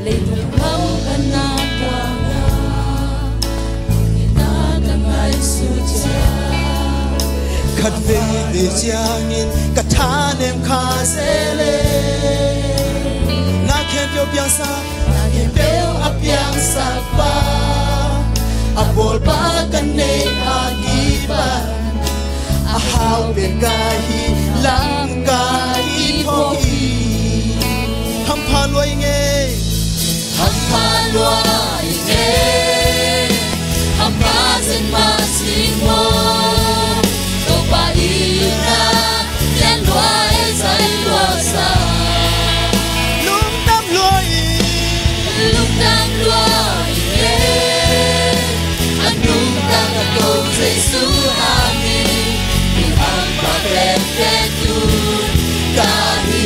lấy thùng hâm gần na quanga na dangai sucha khát về để giang in cả than em khá dễ lên na khen phiêu piang sa na khen phiêu áp piang sa ba abol ba kan ne agiba ahau ben gahi lang gahi thoi ham pha loi nghe ham pha loi nghe ham pha zen ma si mo to pa ina yan loi sai lo sa lung tam loi nghe anung tam ko Jesu ami ni ham pa pe tu ka hi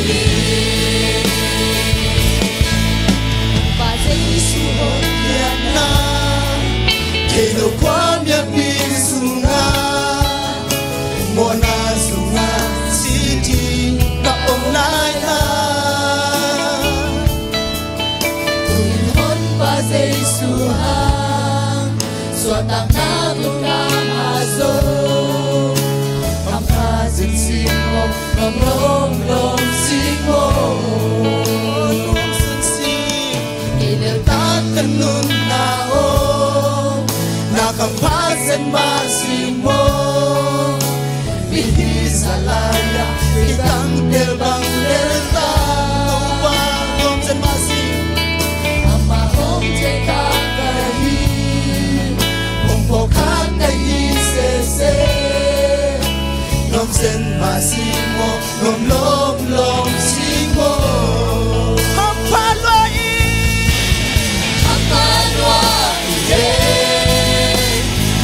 pa Jesu ho na ke no kwa mya pi sunga mona sunga city ka om lai na hon pa Jesu ha so tang na tu ka ma zo am pa zin si mo ngom lom si mo lum sun si ile ta kan nun na o na kam pa sen ma si mo bi salaya bi tang del bang del ta no wa lum sen ma si ama hom je ka ka hi hom po khan dai se se lum sen ma si mo lom si mo ham pa loi apa loi ye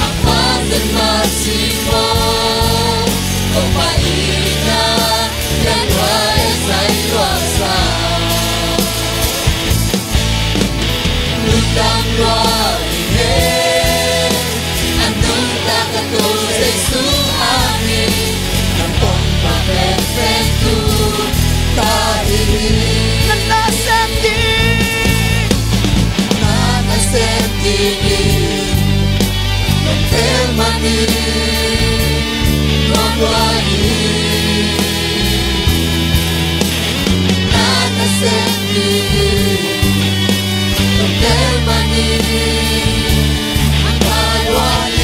apa zen ma si mo ko pa ina ya loi sai lo sa Lutang loi ye anung ta ka to Jesu ami nampong pa pe tu ka hi na sem di na senti non fermami non guai na senti non fermami non guai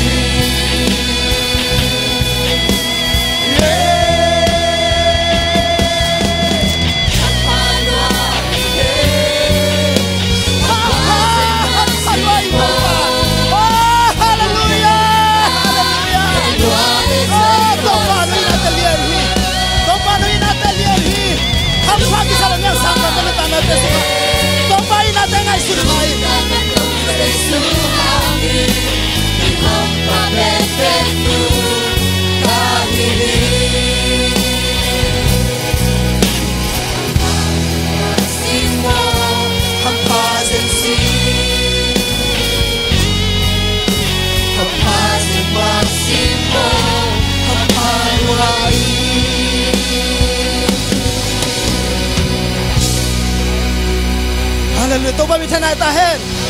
Hallelujah. Toba mi thana ta hen.